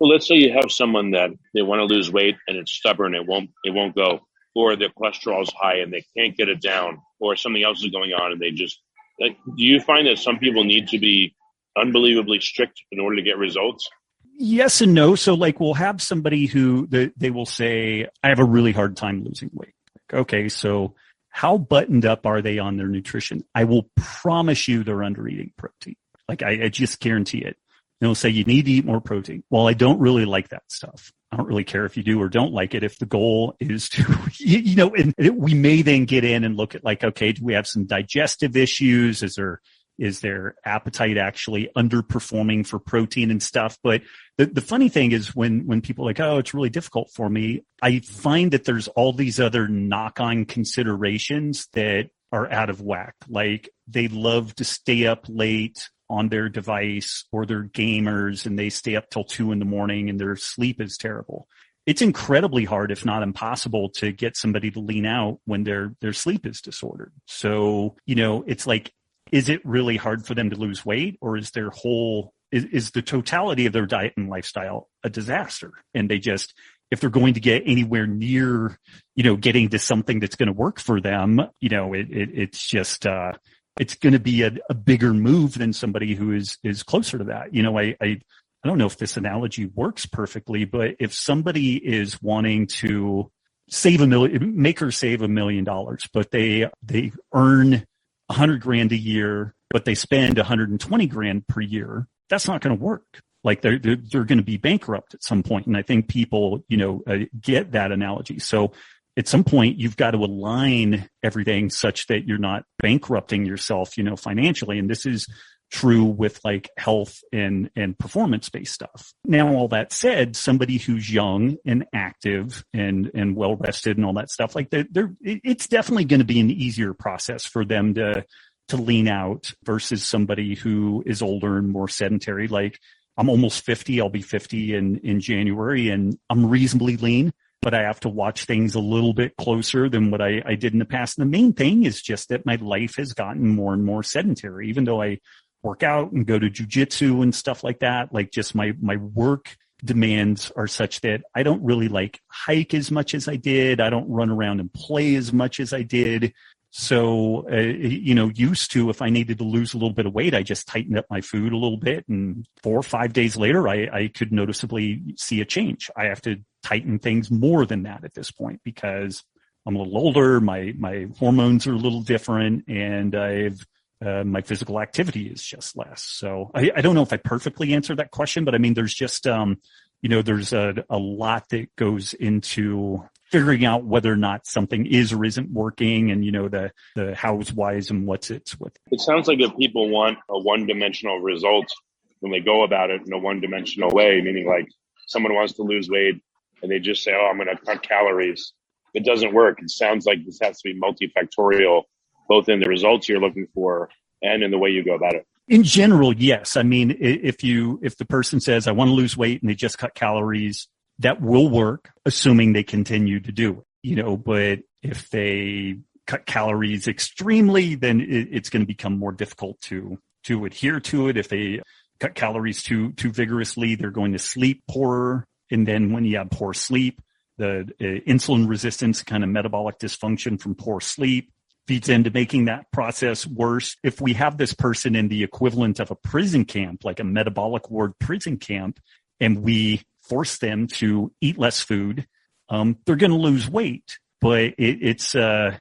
Well, let's say you have someone that they want to lose weight and it's stubborn, it won't go, or their cholesterol is high and they can't get it down, or something else is going on and they just like, do you find that some people need to be unbelievably strict in order to get results? Yes and no. So like we'll have somebody who they will say, I have a really hard time losing weight. Okay, so how buttoned up are they on their nutrition? I will promise you they're under eating protein. Like I just guarantee it. They'll say you need to eat more protein. Well, I don't really like that stuff. I don't really care if you do or don't like it. If the goal is to, and we may then get in and look at like, okay, do we have some digestive issues? Is their appetite actually underperforming for protein and stuff? But the funny thing is when people are like, oh, it's really difficult for me, I find that there's all these other knock-on considerations that are out of whack. Like they love to stay up late on their device, or they're gamers and they stay up till 2 a.m. and their sleep is terrible. It's incredibly hard, if not impossible, to get somebody to lean out when their sleep is disordered. So, it's like, is it really hard for them to lose weight, or is is the totality of their diet and lifestyle a disaster? And they just, if they're going to get anywhere near, getting to something that's going to work for them, it's just, it's going to be a bigger move than somebody who is closer to that. I don't know if this analogy works perfectly, but if somebody is wanting to make or save $1 million, but they earn $100,000 a year, but they spend $120,000 per year, that's not going to work. Like they're going to be bankrupt at some point. And I think people, get that analogy. So at some point you've got to align everything such that you're not bankrupting yourself, financially. And this is true with like health and performance-based stuff. Now, all that said, somebody who's young and active and well rested and all that stuff, like it's definitely going to be an easier process for them to lean out versus somebody who is older and more sedentary. Like I'm almost 50. I'll be 50 in January, and I'm reasonably lean, but I have to watch things a little bit closer than what I did in the past. And the main thing is just that my life has gotten more and more sedentary, even though I work out and go to jujitsu and stuff like that. Like just my work demands are such that I don't really like hike as much as I did. I don't run around and play as much as I did. So, used to, if I needed to lose a little bit of weight, I just tightened up my food a little bit, and 4 or 5 days later, I could noticeably see a change. I have to tighten things more than that at this point because I'm a little older. My hormones are a little different, and my physical activity is just less. So I don't know if I perfectly answered that question, but I mean, there's just, there's a lot that goes into figuring out whether or not something is or isn't working, and, the how's, why's, and what's it's with. It sounds like if people want a one-dimensional result when they go about it in a one-dimensional way, meaning like someone wants to lose weight and they just say, oh, I'm going to cut calories. It doesn't work. It sounds like this has to be multifactorial, both in the results you're looking for and in the way you go about it. In general, yes. I mean, if the person says, I want to lose weight, and they just cut calories, that will work, assuming they continue to do it, but if they cut calories extremely, then it's going to become more difficult to adhere to it. If they cut calories too vigorously, they're going to sleep poorer. And then when you have poor sleep, the insulin resistance, kind of metabolic dysfunction from poor sleep, feeds into making that process worse. If we have this person in the equivalent of a prison camp, like a metabolic ward prison camp, and we force them to eat less food, they're going to lose weight. But it's from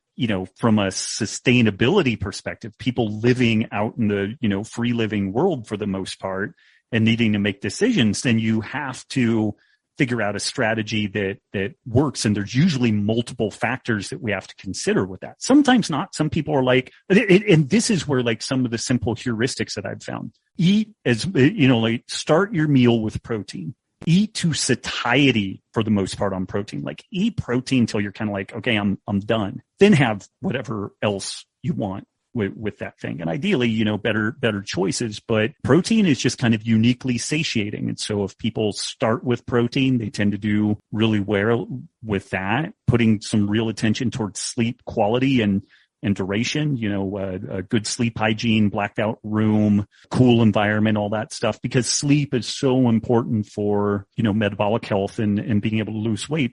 a sustainability perspective, people living out in the, free living world for the most part and needing to make decisions, then you have to figure out a strategy that works. And there's usually multiple factors that we have to consider with that. Sometimes not. Some people are like, and this is where like some of the simple heuristics that I've found. Eat start your meal with protein. Eat to satiety for the most part on protein. Like eat protein till you're kind of like, okay, I'm done. Then have whatever else you want with that thing. And ideally, better choices, but protein is just kind of uniquely satiating. And so if people start with protein, they tend to do really well with that, putting some real attention towards sleep quality and and duration, a good sleep hygiene, blacked out room, cool environment, all that stuff, because sleep is so important for, metabolic health and being able to lose weight.